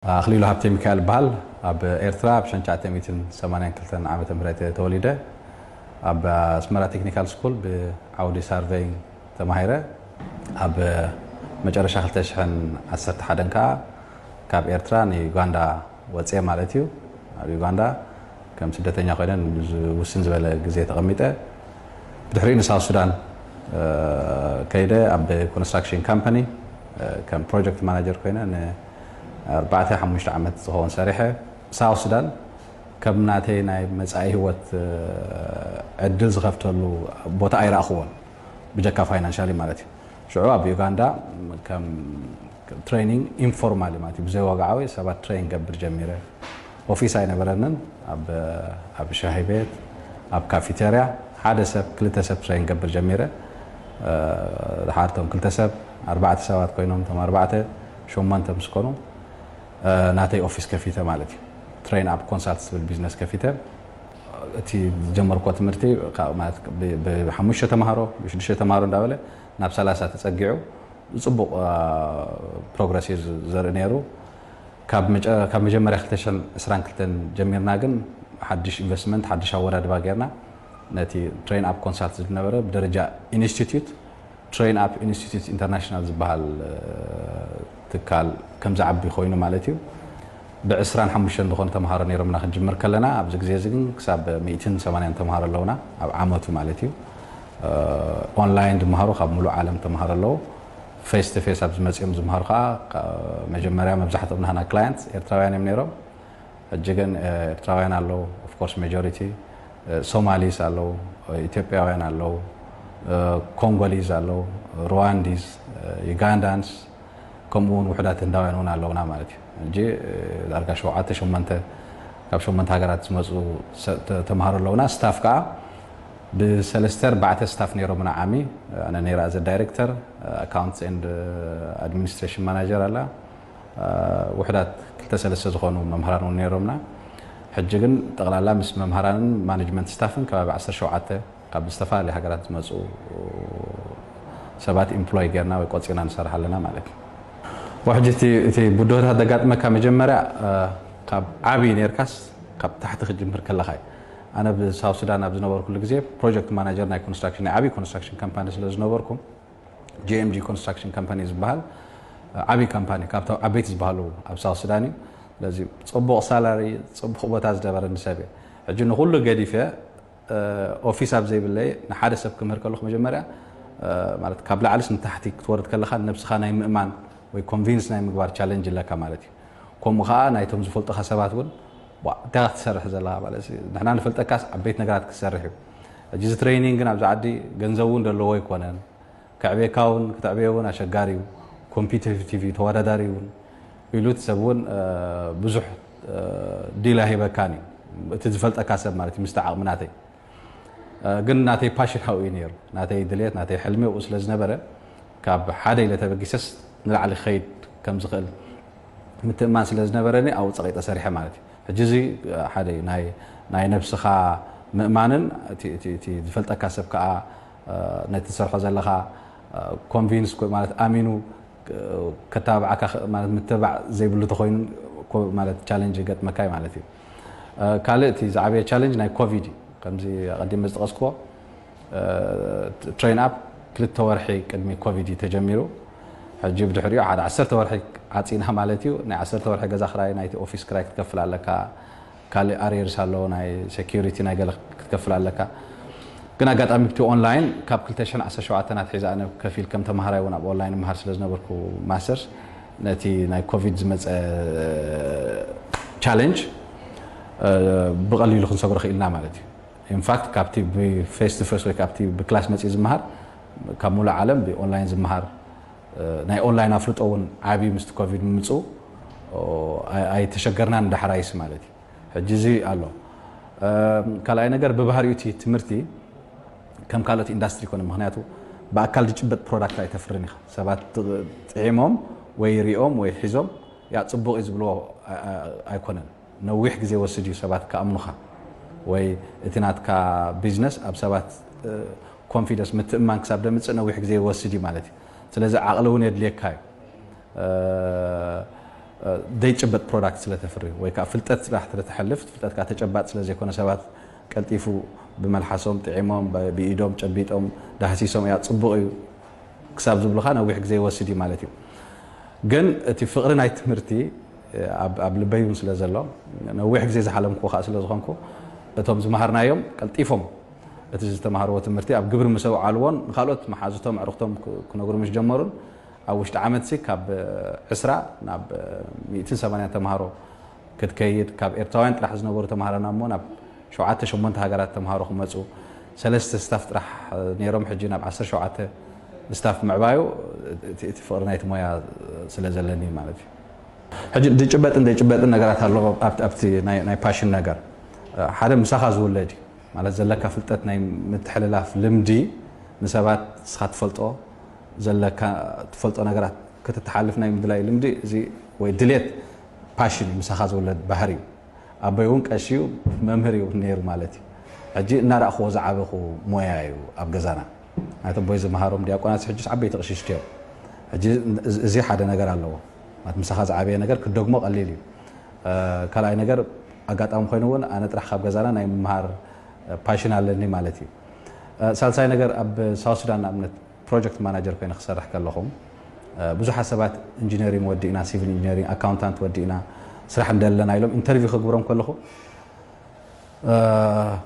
أخليله هابتي ميكائيل بهال أب إيرترا بشان شعتي ميتين سمانين كلتن عامة مريت توليده أب اسمرا تكنيكال سكول بعودي سارفين تماهيرة أب مجرى شغلت شحن عسرت حدن كاب إيرترا ني يوغندا واتسيا مالتيو أب يوغندا كم سدتين يقولون وسنز ولا جزية غميته بدحرين ساوث السودان كيده أب كونستراكشن كامباني كم بروجكت مانجر كوينا 4-5 عامات هون سريحة ساوث السودان كم ناتي ناي مسعي هو عدل زغفت له بوتا أيرا أخوان بجكا فاينانشالي مالتي شعوب يوغندا كم ترينينج انفورمالي مالتي بزي وقعوي سبات ترينينج قبل جميرة أوفيس أين برنن أب شاهي بيت أب كافيتيريا حدا سب كلتا سب ترينينج قبل جميرة حارتهم كلتا سب 4 ساعات كوينهم تم 4 شو ما أنت مسكونهم ناتي أوفيس كافيتا مالتي ترين أب كونسلتس بالبيزنس كافيتا تي جمر قوات مرتي بحمشة تمهارو بشدشة تمهارو داولة ناب 3 تسجعوا صبوا بروجريسيز زرنيرو كاب مجمر اختشن اسران كلتن جميرنا جن حدش انفستمنت حدش اوراد باغيرنا ناتي ترين أب كونسلتس بنبره بدرجة انستيتيوت ترين أب انستيتيوت انترناشونال زبال تكال كم زعبي خوينو مالتيو بعسران حمشن دخون تمهار نيرمنا خنجمر كلنا ابز غزيزين حساب 280 تمهار لونا اب عامتو مالتيو اونلاين تمهارو خاب ملو عالم تمهار لو فيس تو فيس ابز مصيم زمهار خا مجمريا مبزحتنا هنا كلاينت ايرتراويان منيرو اجيغن ايرتراويانالو اوف كورس ماجوريتي سوماليس الو ايثيوبياويان الو كونغوليز الو روانديز يوغاندانس كمون وحدات انداوين هنا لونا مالتي جي دارغا شوعات شمنت كاب شمنت هاغرات سمصو تمهار لونا ستاف كا بسلستر بعت ستاف نيرو من عامي انا نيرا از دايركتور اكاونتس اند ادمنستريشن مانجر الا وحدات كلتا سلسه زخونو ممهران نيرومنا حجيغن تقلالا مس ممهران مانجمنت ستافن كباب 10 شوعات قبل استفا لهاغرات سمصو سبات امبلوي غيرنا ويقصينا نسرحلنا مالتي وحجتي تي بدور هذا قات مكا مجمرة قاب عابي نيركاس قاب تحت خجمر كلا خاي أنا بساوث السودان أبز نوبر كل جزء بروجكت مانجر ناي كونستراكشن عابي كونستراكشن كمبانيز لز نوبركم جي ام جي كونستراكشن كمبانيز بحال عابي كمباني كابتو عبيت بحالو أب ساوث السوداني لازم صبوا سالاري صبوا خبطات دبر النسابة عجنا كله قدي فيها أوفيس أب زي بالله نحادث بكمر كله مجمرة مالت قبل على سن تحتك تورد كلا خان نفس خانة مؤمن ويكونفينس ناي مغبار تشالنج لك مالتي كوم خا نايتهم زفلط حسابات ون تا تسرح زلا بالس نحنا نفلط كاس عبيت نغرات كسرح جيز ترينينغ نا بزعدي غنزون دلو يكونن كعبي كاون كتعبيون اشغاريو كومبيتيتيف توراداريون يلوت سبون بزح ديلا هيبكاني تزفلط كاسب مالتي مستعق مناتي ግን ናተይ ፓሽን ሃው ኢነር ናተይ ድሌት ናተይ ሕልሚ ወስለ ዝነበረ ካብ ሓደ ኢለ ተበጊሰስ ንላዕሊ ኸይድ ከም ዝኽእል ምትእማን ስለ ዝነበረኒ ኣብ ፀቂጠ ሰሪሐ ማለት እዩ ሕጂ እዚ ሓደ ናይ ነብስኻ ምእማንን እቲ ዝፈልጠካ ሰብ ከዓ ነቲ ትሰርሖ ዘለኻ ኮንቪንስ ማለት ኣሚኑ ከታብዓካ ማለት ምትባዕ ዘይብሉ ተኮይኑ ማለት ቻሌንጅ ገጥመካ ማለት እዩ ካልእ እቲ ዝዓበየ ቻሌንጅ ናይ ኮቪድ كمزي قديم مزقسكو ترين اب كلت ورحي قدمي كوفيد تجميرو حجي بدحريو عاد 10 ورحي عاصينها مالتيو ناي 10 ورحي غزا خراي نايتي اوفيس كراي تكفل عليكا كالي اريرس الله ناي سكيورتي ناي قال تكفل عليكا كنا قاطامي بتو اونلاين كاب كلتشن 10 شوعتنا تحيز انا كفيل كم تمهراي وانا اونلاين مهار سلازنبركو ماستر نتي ناي كوفيد زمص تشالنج بقليل خنصبر خيلنا مالتي in fact كابتي بفيس تو فيس كابتي بكلاس ماتش زمهر كمول عالم باونلاين زمهر ناي اونلاين افلطون عابي مست كوفيد ممصو اي تشجرنا ندحرايس مالتي حجزي الله كلاي ነገር በባህሪውቲ ትምርቲ ከም ካልኦት ኢንዳስትሪ ኮነ ምክንያቱ በአካል ድጭበት ፕሮዳክት ላይ ተፍርኒ ሰባት ጥዒሞም ወይ ሪኦም ወይ ሒዞም ያ ጽቡቕ ይዝብሎ ኣይኮነን ነዊሕ ግዜ ወስድ እዩ ሰባት ከአምኑኻ ወይ እትናትካ ቢዝነስ ኣብ ሰባት ኮንፊደንስ ምትእማን ክሳብ ደምጽ ነዊሕ ግዜ ወስድ እዩ ማለት እዩ ስለዚህ ዓቅሊ እውን የድልየካ እዩ ديتشبت برودكت سلا تفري ويكا فلتت راح تحلف فلتت كاتجبات سلا زي كنا سبات قلطيفو بملحسهم طعيمهم بايدهم ጨቢጦም ዳህሲሶም ያ ጽቡቕ እዩ ክሳብ ዝብሉኻ ነዊሕ ግዜ ይወስድ እዩ ማለት እዩ ግን እቲ ፍቕሪ ናይ ትምህርቲ ኣብ ልበይውን ስለ ዘሎ ነዊሕ ግዜ ዝሓለምኩ ኸ ስለ ዝኾንኩ እቶም ዝመሃርናዮም ቀልጢፎም እቲ ዝተማሃርዎ ትምህርቲ ኣብ ግብሪ ምሰው ዓልዎን ንኻልኦት መሓዝቶም ኣዕርኽቶም ክነግሩ ምስ ጀመሩን ኣብ ውሽጢ ዓመት ካብ 20 ናብ 180 ተማሃሮ ክትከይድ ካብ ኤርትራውያን ጥራሕ ዝነበሩ ተማሃሮና እሞ ናብ 7-8 ሃገራት ተማሃሮ ክመፁ ሰለስተ ስታፍ ጥራሕ ነይሮም ሕጂ ናብ 17 ስታፍ ምዕባዩ እቲ ፍቕሪ ናይቲ ሞያ ስለ ዘለኒ ማለት እዩ ሕጂ ድጭበጥን ነገራት ኣሎ ኣብቲ ናይ ፓሽን ነገር ሓደ ምሳኻ ዝውለድ ማለት ዘለካ ፍልጠት ናይ ምትሕልላፍ ልምዲ ንሰባት ስኻ ትፈልጦ ዘለካ ትፈልጦ ነገራት ክትተሓልፍ ናይ ምድላይ ልምዲ እዚ ወይ ድሌት ፓሽን ምሳኻ ዝውለድ ባህሪ ኣበይውን ቀሺው መምህር እዩ ነይሩ ማለት እዩ ሕጂ እናራእኽዎ ዝዓበኹ ሞያ እዩ ኣብ ገዛና ናይቶም ቦይ ዝመሃሮም ዲያቆናት ሕጂ ዓበይቲ ቅሽሽቲ እዮም ሕጂ እዚ ሓደ ነገር ኣለዎ ማለት ምሳኻ ዝዓበየ ነገር ክደግሞ ቀሊል እዩ ካልኣይ ነገር ኣጋጣሚ ኮይኑ እውን ኣነ ጥራሕ ካብ ገዛና ናይ ምምሃር ፓሽን ኣለኒ ማለት እዩ ሳልሳይ ነገር ኣብ ሳውት ሱዳን ንኣብነት ፕሮጀክት ማናጀር ኮይኑ ክሰርሕ ከለኹም ብዙሓት ሰባት ኢንጂነሪንግ ወዲእና ሲቪል ኢንጂነሪንግ ኣካውንታንት ወዲእና ስራሕ እንደለና ኢሎም ኢንተርቪው ክግብሮም ከለኹ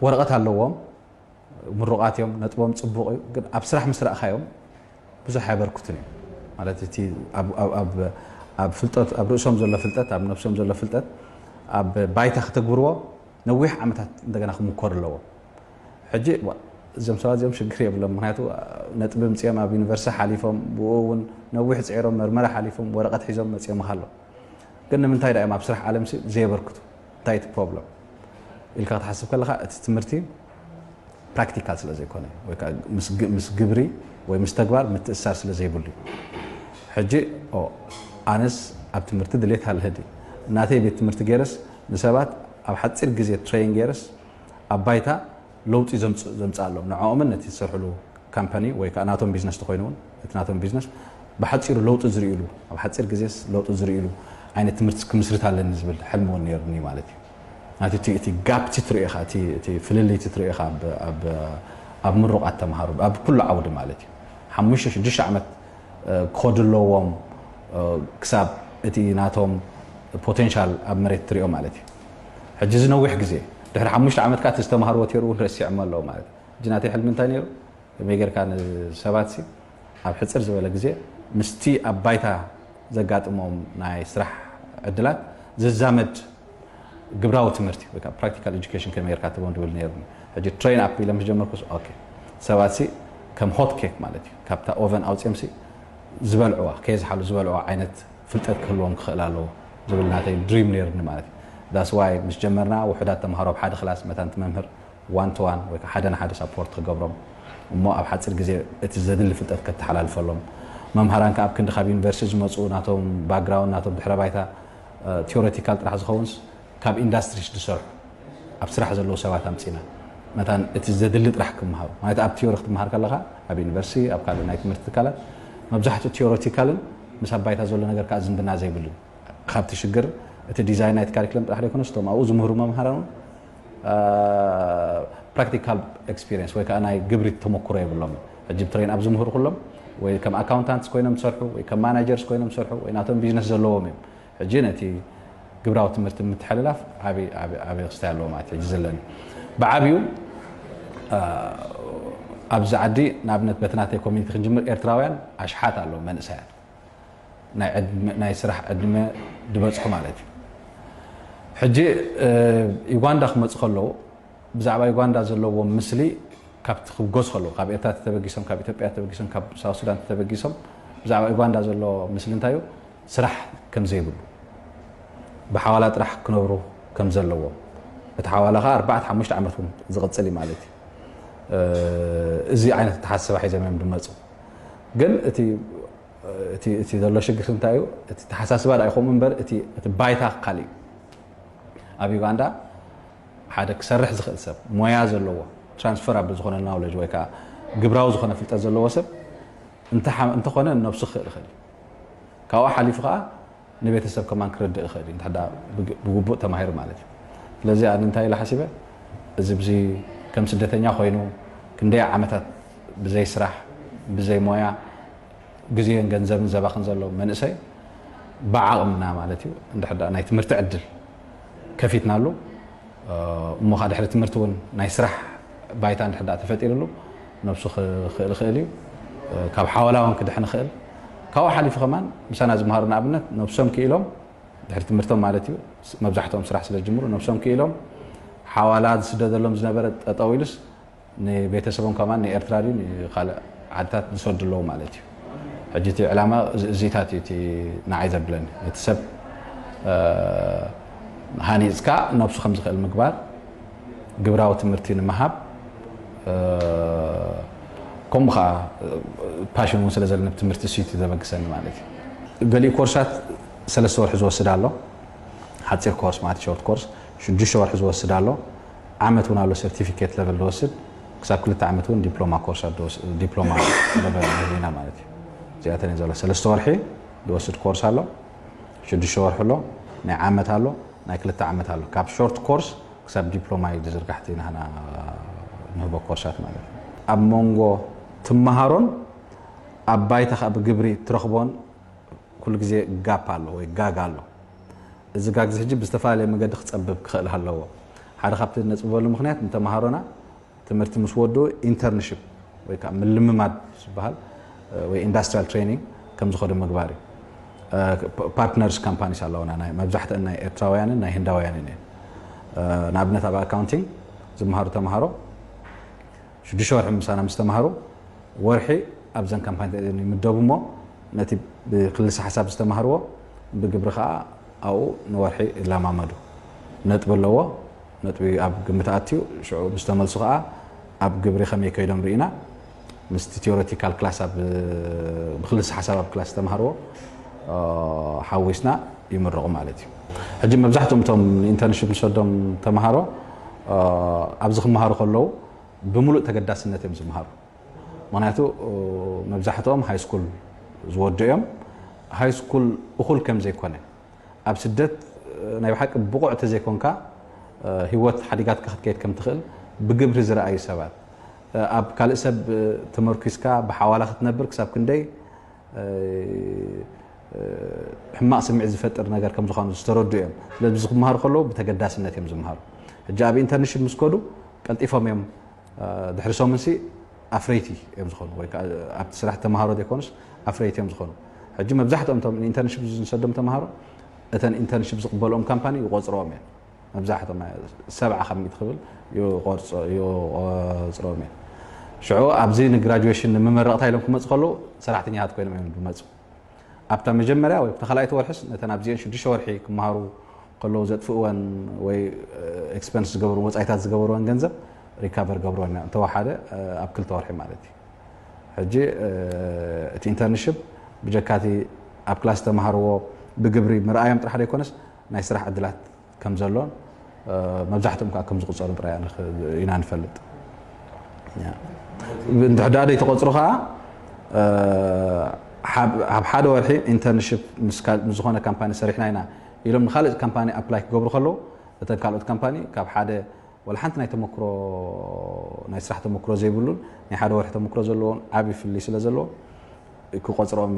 ወረቐት ኣለዎም ምሩቃት እዮም ነጥቦም ጽቡቕ እዩ ግን ኣብ ስራሕ ምስ ረእኻዮም ብዙሕ ኣይበርክቱን እዩ ማለት እቲ ኣብ ፍልጠት ኣብ ርእሶም ዘሎ ፍልጠት ኣብ ነፍሶም ዘሎ ፍልጠት ኣብ ባይታ ክትግብርዎ ነዊሕ ዓመታት እንደገና ክምኮር ኣለዎ ሕጂ እዞም ሰባት እዚኦም ሽግር የብሎም ምክንያቱ ነጥቢ ምፅኦም ኣብ ዩኒቨርሲቲ ሓሊፎም ብኡ እውን ነዊሕ ፅዒሮም መርመራ ሓሊፎም ወረቐት ሒዞም መፅኦም ኣሎ ግን ንምንታይ ዳ እዮም ኣብ ስራሕ ዓለም ዘይበርክቱ እንታይ እቲ ፕሮብለም ኢልካ ክትሓስብ ከለኻ እቲ ትምህርቲ ፕራክቲካል ስለ ዘይኮነ ወይ ከዓ ምስ ግብሪ ወይ ምስ ተግባር ምትእስሳር ስለ ዘይብሉ ሕጂ ኣነስ ኣብ ትምህርቲ ድሌት ኣለህዲ እናተይ ቤት ትምህርቲ ገይረስ ንሰባት ኣብ ሓፂር ግዜ ትሬኒንግ ገይረስ ኣብ ባይታ ለውጢ ዘምፅእ ኣለዎም ንዕኦምን ነቲ ዝሰርሕሉ ካምፓኒ ወይ ከዓ ናቶም ቢዝነስ ተኮይኑ እውን እቲ ናቶም ቢዝነስ ብሓፂሩ ለውጢ ዝርኢሉ ኣብ ሓፂር ግዜስ ለውጢ ዝርኢሉ ዓይነት ትምህርቲ ክምስርት ኣለኒ ዝብል ሕልሚ እውን ነይሩኒ ማለት እዩ ናቲ እቲ ጋፕቲ ትሪኦ ኢኻ እቲ ፍልልይቲ ትሪኦ ኢኻ ኣብ ምሩቃት ተምሃሩ ኣብ ኩሉ ዓውዲ ማለት እዩ 5-6 ዓመት ክኸዱ ኣለዎም ክሳብ እቲ ናቶም ፖቴንሻል ኣብ መሬት ትሪኦ ማለት እዩ ሕጂ ዝነዊሕ ግዜ ድሕሪ 5 ዓመት ካት ዝተማሃርዎ ተይሩ እውን ረሲዖም ኣለዎ ማለት እዩ ሕጂ ናተይ ሕልሚ እንታይ ነይሩ ከመይ ጌርካ ንሰባት ኣብ ሕፅር ዝበለ ግዜ ምስቲ ኣብ ባይታ ዘጋጥሞም ናይ ስራሕ ዕድላት ዝዛመድ ግብራዊ ትምህርቲ ወይ ከዓ ፕራክቲካል ኤጁኬሽን ከመይ ጌርካ ትቦም ድብል ነይሩ ሕጂ ትሬን ኣፕ ኢሎም ዝጀመርኩስ ኦኬ ሰባት ከም ሆት ኬክ ማለት እዩ ካብታ ኦቨን ኣውፅኦም ዝበልዕዋ ከየዝሓሉ ዝበልዕዋ ዓይነት ፍልጠት ክህልዎም ክኽእል ኣለዎ ዝብል ናተይ ድሪም ነይሩኒ ማለት እዩ ዳስ ዋይ ምስ ጀመርና ውሕዳት ተምሃሮ ኣብ ሓደ ክላስ መታንቲ መምህር 1 to 1 ወይ ከዓ ሓደ ንሓደ ሰፖርት ክገብሮም እሞ ኣብ ሓፂር ግዜ እቲ ዘድሊ ፍልጠት ከተሓላልፈሎም መምሃራን ካብ ክንዲ ካብ ዩኒቨርሲቲ ዝመፁ ናቶም ባክግራውንድ ናቶም ድሕረ ባይታ ቲዮሬቲካል ጥራሕ ዝኸውንስ ካብ ኢንዳስትሪስ ዝሰርሑ ኣብ ስራሕ ዘለዉ ሰባት ኣምፂና መታን እቲ ዘድሊ ጥራሕ ክምሃሩ ማለት ኣብ ቲዮሪ ክትምሃር ከለኻ ኣብ ዩኒቨርሲቲ ኣብ ካልእ ናይ ትምህርቲ ትካላት መብዛሕትኡ ቲዮሬቲካልን ምስ ኣብ ባይታ ዘሎ ነገር ከዓ ዝምድና ዘይብሉ ካብቲ ሽግር እቲ ዲዛይን ናይቲ ካሪኩለም ጥራሕ ዘይኮነስ እቶም ኣብኡ ዝምህሩ መምሃራን ፕራክቲካል ኤክስፒሪየንስ ወይ ከዓ ናይ ግብሪ ተመክሮ የብሎም ሕጂ ትሬን ኣብ ዝምህሩ ኩሎም ወይ ከም ኣካውንታንትስ ኮይኖም ዝሰርሑ ወይ ከም ማናጀርስ ኮይኖም ዝሰርሑ ወይ ናቶም ቢዝነስ ዘለዎም እዮም ሕጂ ነቲ ግብራዊ ትምህርቲ ምትሕልላፍ ዓብዪ ክስታይ ኣለዎ ማለት ሕጂ ዘለኒ ብዓብዩ ኣብዚ ዓዲ ንኣብነት በትናተይ ኮሚኒቲ ክንጅምር ኤርትራውያን ኣሽሓት ኣለዎ መንእሰያት ናይ ስራሕ ዕድመ ድበፅሑ ማለት እዩ ሕጂ ዩጋንዳ ክመፅእ ከለዉ ብዛዕባ ዩጋንዳ ዘለዎም ምስሊ ካብቲ ክብገሱ ከለዉ ካብ ኤርትራ ተበጊሶም ካብ ኢትዮጵያ ተበጊሶም ካብ ሳውት ሱዳን ተበጊሶም ብዛዕባ ዩጋንዳ ዘሎ ምስሊ እንታይ እዩ ስራሕ ከም ዘይብሉ ብሓዋላ ጥራሕ ክነብሩ ከም ዘለዎም እቲ ሓዋላ ከዓ 4-5 ዓመት እውን ዝቕፅል እዩ ማለት እዩ እዚ ዓይነት ተሓስባ ሒዘም እዮም ድመፁ ግን እቲ ዘሎ ሽግር እንታይ እዩ እቲ ተሓሳስባ ዳይኹም እምበር እቲ ባይታ ካሊእ ኣብ ዩጋንዳ ሓደ ክሰርሕ ዝኽእል ሰብ ሞያ ዘለዎ ትራንስፈራብል ዝኾነ ናውሌጅ ወይ ከዓ ግብራዊ ዝኾነ ፍልጠት ዘለዎ ሰብ እንተኾነ ነብሱ ክኽእል ይኽእል ካብኡ ሓሊፉ ከዓ ንቤተሰብ ከማን ክረድእ ይኽእል እንተ ዳ ብግቡእ ተማሂሩ ማለት እዩ ስለዚ ኣነ እንታይ ኢለ ሓሲበ እዚ ብዚ ከም ስደተኛ ኮይኑ ክንደይ ዓመታት ብዘይ ስራሕ ብዘይ ሞያ ግዜን ገንዘብን ዘባኽን ዘሎ መንእሰይ ብዓቕምና ማለት እዩ እንድሕር ናይ ትምህርቲ ዕድል ከፊትናሉ እሞ ከዓ ድሕሪ ትምህርቲ እውን ናይ ስራሕ ባይታ እንድሕር ተፈጢሩሉ ነብሱ ክእል እዩ ካብ ሓወላውን ክድሕን ክእል ካብኡ ሓሊፉ ከማን ምሳና ዝመሃሩ ንኣብነት ነብሶም ክኢሎም ድሕሪ ትምህርቶም ማለት እዩ መብዛሕትኦም ስራሕ ስለ ዝጅምሩ ነብሶም ክኢሎም ሓዋላ ዝስደደሎም ዝነበረ ጠጠው ኢሉስ ንቤተሰቦም ከማን ንኤርትራ ድዩ ንካልእ ዓድታት ዝሰድለዎ ማለት እዩ ሕጂ እቲ ዕላማ እዚታት እዩ እቲ ንዓይ ዘብለኒ እቲ ሰብ ሃኒፅካ ነብሱ ከም ዝኽእል ምግባር ግብራዊ ትምህርቲ ንምሃብ ከምኡ ከዓ ፓሽን እውን ስለ ዘለና ትምህርቲ እሱይቲ ዘበግሰኒ ማለት እዩ ገሊኡ ኮርሳት 3 ወርሒ ዝወስድ ኣሎ ሓፂር ኮርስ ማለት ሾርት ኮርስ 6 ወርሒ ዝወስድ ኣሎ ዓመት እውን ኣሎ ሰርቲፊኬት ለቨል ዝወስድ ክሳብ 2 ዓመት እውን ዲፕሎማ ኮርሳት ዲፕሎማ ለቨል ኢና ማለት እዩ እዚኣተን ዘሎ 3 ወርሒ ዝወስድ ኮርስ ኣሎ 6 ወርሒ ኣሎ ናይ ዓመት ኣሎ ናይ 2 ዓመት ኣሎ ካብ ሾርት ኮርስ ክሳብ ዲፕሎማ እዩ ዝዝርጋሕቲ ንሕና ንህቦ ኮርሳት ማለት እዩ ኣብ መንጎ ትመሃሮን ኣብ ባይታ ከዓ ብግብሪ ትረኽቦን ኩሉ ግዜ ጋፕ ኣሎ ወይ ጋግ ኣሎ እዚ ጋግ እዚ ሕጂ ብዝተፈላለየ መንገዲ ክፀብብ ክኽእል ኣለዎ ሓደ ካብቲ ነፅበሉ ምክንያት ንተመሃሮና ትምህርቲ ምስ ወድኡ ኢንተርንሽፕ ወይ ከዓ ምልምማድ ዝበሃል ወይ ኢንዱስትሪያል ትሬኒንግ ከም ዝኸዱ ምግባር እዩ ፓርትነርስ ካምፓኒስ ኣለውና መብዛሕትአን ናይ ኤርትራውያንን ናይ ህንዳውያንን እየን ንኣብነት ኣብ ኣካውንቲንግ ዝመሃሩ ተምሃሮ 6 ወርሒ ምሳና ምስ ተምሃሩ ወርሒ ኣብዘን ካምፓኒ ይምደቡ እሞ ነቲ ብክልሲ ሓሳብ ዝተምሃርዎ ብግብሪ ከዓ ኣብኡ ንወርሒ ይለማመዱ ነጥቢ ኣለዎ ነጥቢ ኣብ ግምት ኣትዩ ሽዑ ምስ ተመልሱ ከዓ ኣብ ግብሪ ከመይ ከይዶም ርኢና ምስቲ ቴዎሬቲካል ክላስ ብክልሲ ሓሳብ ኣብ ክላስ ተምሃርዎ ሓዊስና ይምረቑ ማለት እዩ ሕጂ መብዛሕትኦም እቶም ኢንተርንሽፕ ዝሰዶም ተምሃሮ ኣብዚ ክመሃሩ ከለዉ ብምሉእ ተገዳስነት እዮም ዝመሃሩ ምክንያቱ መብዛሕትኦም ሃይ ስኩል ዝወዱ እዮም ሃይ ስኩል እኹል ከም ዘይኮነ ኣብ ስደት ናይ ብሓቂ ብቑዕ ተዘይኮንካ ሂወት ሓዲጋትካ ክትከይድ ከም ትኽእል ብግብሪ ዝረኣዩ ሰባት ኣብ ካልእ ሰብ ተመርኪስካ ብሓዋላ ክትነብር ክሳብ ክንደይ ሕማቕ ስምዒት ዝፈጥር ነገር ከም ዝኾኑ ዝተረዱ እዮም ስለዚ ክመሃሩ ከለዉ ብተገዳስነት እዮም ዝመሃሩ ሕጂ ኣብ ኢንተርንሽፕ ምስ ከዱ ቀልጢፎም እዮም ድሕሪ ሰሙንሲ ኣፍረይቲ እዮም ዝኾኑ ወይ ከዓ ኣብቲ ስራሕ ተምሃሮ ዘይኮኑስ ኣፍረይቲ እዮም ዝኾኑ ሕጂ መብዛሕትኦም እቶም ኢንተርንሽፕ ዝሰዶም ተምሃሮ እተን ኢንተርንሽፕ ዝቕበልኦም ካምፓኒ ይቆፅሮኦም እየን መብዛሕትኦም 70 ካብ 100 ክብል ይቆፅሮኦም እየን ሽዑ ኣብዚ ንግራጁዌሽን ንምመረቕታ ኢሎም ክመፁ ከለዉ ሰራሕተኛታት ኮይኖም እዮም ዝመፁ ኣብታ መጀመርያ ወይ ተኸላይተ ወርሕስ ነተን ኣብዚአን 6 ወርሒ ክመሃሩ ከለዉ ዘጥፍእወን ወይ ኤክስፐንስ ዝገበሩ ወፃኢታት ዝገበርዎን ገንዘብ ሪካቨር ገብርዎን እንተወሓደ ኣብ 2 ወርሒ ማለት እዩ ሕጂ እቲ ኢንተርንሽፕ ብጀካቲ ኣብ ክላስ ተምሃርዎ ብግብሪ ምርኣዮም ጥራሕ ዘይኮነስ ናይ ስራሕ ዕድላት ከም ዘሎን መብዛሕትኦም ከዓ ከም ዝቁፀሩ ጥራይ ኢና ንፈልጥ እንድሕር ደይ ተቆፅሩ ከዓ ኣብ ሓደ ወርሒ ኢንተርንሽፕ ምስ ዝኾነ ካምፓኒ ሰሪሕና ኢና ኢሎም ንካልእ ካምፓኒ ኣፕላይ ክገብሩ ከለዉ እተን ካልኦት ካምፓኒ ካብ ሓደ ወላ ሓንቲ ናይ ተመክሮ ናይ ስራሕ ተመክሮ ዘይብሉን ናይ ሓደ ወርሒ ተመክሮ ዘለዎን ዓብዪ ፍልይ ስለ ዘለዎ ክቆፅሮም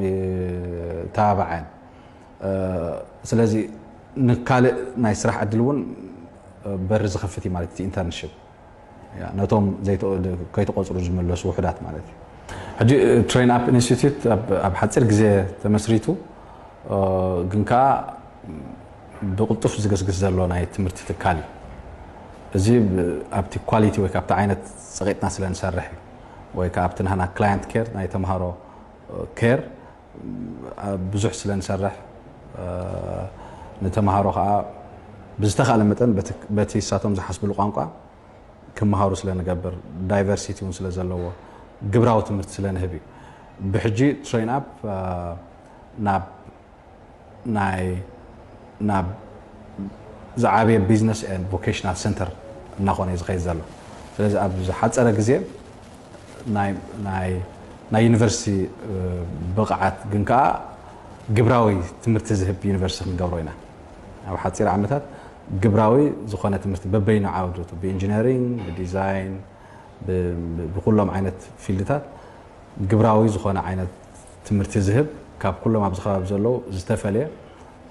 ተባብዓን ስለዚ ንካልእ ናይ ስራሕ ዕድል እውን በሪ ዝኸፍት እዩ ማለት እዩ ኢንተርንሽፕ ነቶም ከይተቆፅሩ ዝመለሱ ውሕዳት ማለት እዩ ሕጂ ትሬን ኣፕ ኢንስቲትዩት ኣብ ሓፂር ግዜ ተመስሪቱ ግን ከዓ ብቕልጡፍ ዝገስግስ ዘሎ ናይ ትምህርቲ ትካል እዩ እዚ ኣብቲ ኳሊቲ ወይ ካብቲ ዓይነት ፀቂጥና ስለ ንሰርሕ እዩ ወይ ከዓ ኣብቲ ንህና ክላየንት ኬር ናይ ተምሃሮ ኬር ብዙሕ ስለ ንሰርሕ ንተምሃሮ ከዓ ብዝተኻእለ መጠን በቲ ንሳቶም ዝሓስብሉ ቋንቋ ክመሃሩ ስለ ንገብር ዳይቨርሲቲ እውን ስለ ዘለዎ ግብራዊ ትምህርቲ ስለ ንህብ እዩ ብሕጂ ትሬን ኣፕ ናብ ዝዓበየ ቢዝነስ ኤንድ ቮኬሽናል ሴንተር እናኾነ እዩ ዝኸይድ ዘሎ ስለዚ ኣብ ዝሓፀረ ግዜ ናይ ዩኒቨርሲቲ ብቕዓት ግን ከዓ جبراوي تمرت زهب يونيفرسيتي نقبروينا أو حتصير عمتات جبراوي زخانة تمرت ببين عودته بإنجينيرينج بديزاين بكلهم عينة فيلدات جبراوي زخانة عينة تمرت زهب كاب كلهم عبز خراب زلوا زتفليه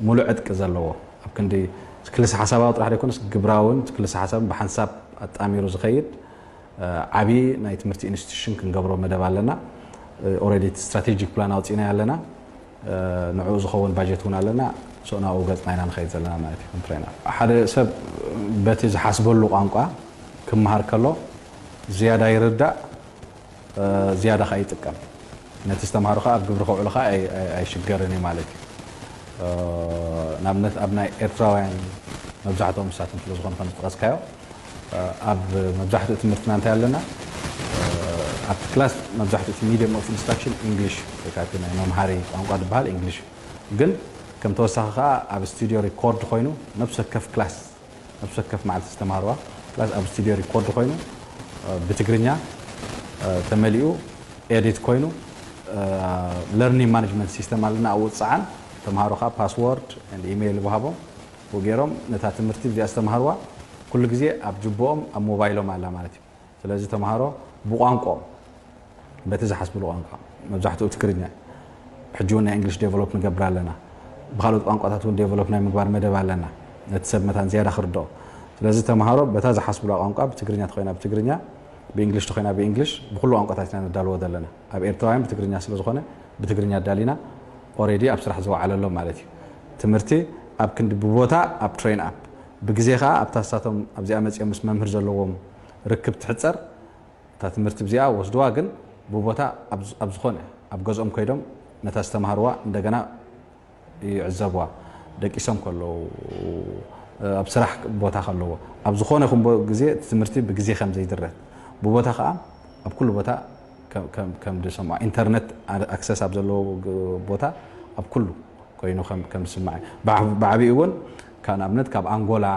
ملو عدك زلوا أبكندي كل حسابات راح يكون جبراون كل حساب بحساب التأمير زخيد عبي نايت مرتي انستيتيوشن كنقبرو مدب لنا اوريدي استراتيجيك بلان اوتينا لنا نعو زخون باجيتونا لنا سونا اوغصنا نخيد زلنا مالتي كنترينا حدا سب بتي زحسبلو قانقا كمهار كلو زياده يردع زياده خيطقم نتستمهارو خا بغبر خوعلو خا اي شغرني مالتي نابنت ابناء ارتراوين مبزحتهم مساتن فلوزغون كنقصكايو اب مبزحت تمرتنا انت لنا اب كلاس مبزحت ميديوم اوف انستراكشن انجلش كاتنا ممهاري قانقا دبال انجلش ግን كم توسخ اب ستوديو ريكورد خوينو نفس كف كلاس نفس كف مع استمهاروا كلاس اب ستوديو ريكورد خوينو بتግርኛ تمليو اديت خوينو ليرنينج مانجمنت سيستم علينا او صعن تمهارو خا باسورد اند ايميل وهابو وغيرهم نتا تمرتي دي استمهاروا كل غزي اب جبوم اب موبايلهم على مالتي ስለዚህ ተማሃሮ بቋንቋም በተዛሐስ ብሎ ቋንቋ መብዛሕቱ ትግርኛ ሕጂውና እንግሊሽ ዴቨሎፕ ንገብር ኣለና በኻልኦት ቋንቋታቱን ዴቨሎፕ ናይ ምግባር መደብ ኣለና ነትሰብ መታን ዝያዳ ክርዶ ስለዚህ ተማሃሮ በተዛሐስ ብሎ ቋንቋ በትግርኛ ተኾይና በትግርኛ በእንግሊሽ ተኾይና በእንግሊሽ በኩሉ ቋንቋታትና ነዳልዎ ዘለና ኣብ ኤርትራውያን በትግርኛ ስለዝኾነ በትግርኛ ዳሊና ኦሬዲ ኣብ ስራሕ ዝወዓለሎ ማለት እዩ ትምህርቲ ኣብ ክንዲ ብቦታ ኣብ ትሬን ኣፕ بجزيها أبتساتهم أبزي أمزي أمس ممهر زلوهم ركبت حتسر تاتمرت بزيا وصدوا جن بوبوتا أبزخونه أبجزء كيدهم نتاستمهروا دجنا يعزبوا دك اسم كله أبصراح بوتا خلوه أبزخونه خم بجزي تمرتي بجزي خمسة يدرت بوبوتا خام أبكل بوتا كم دسمع إنترنت أكسس أبزلو بوتا أبكله كوينو كم سمعي بعبيون كان أبنت كاب أنغولا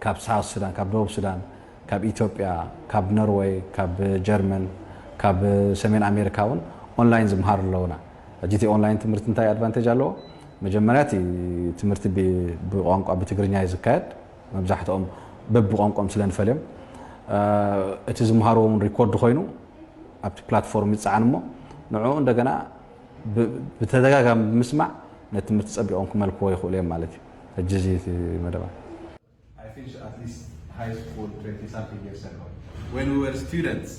كاب ساوث السودان كاب دول السودان كاب إثيوبيا كاب نرويج كاب جيرمن كاب سمين أمريكاون أونلاين زمهار لونا جيتي أونلاين تمرت نتاي أدفانتج على مجمراتي تمرت بقانق بتجرنيا زكاة مبزحتهم ببقانق أمثلين فيلم اتزمهارون ريكورد خوينو أب بلاتفورم يتسعنمو نوعو عندنا بتدقق مسمع نتمرت سبيعونكم مالكوي خولين مالتي الجزيرة مدبا. I finished at least high school 20 something years ago. When we were students,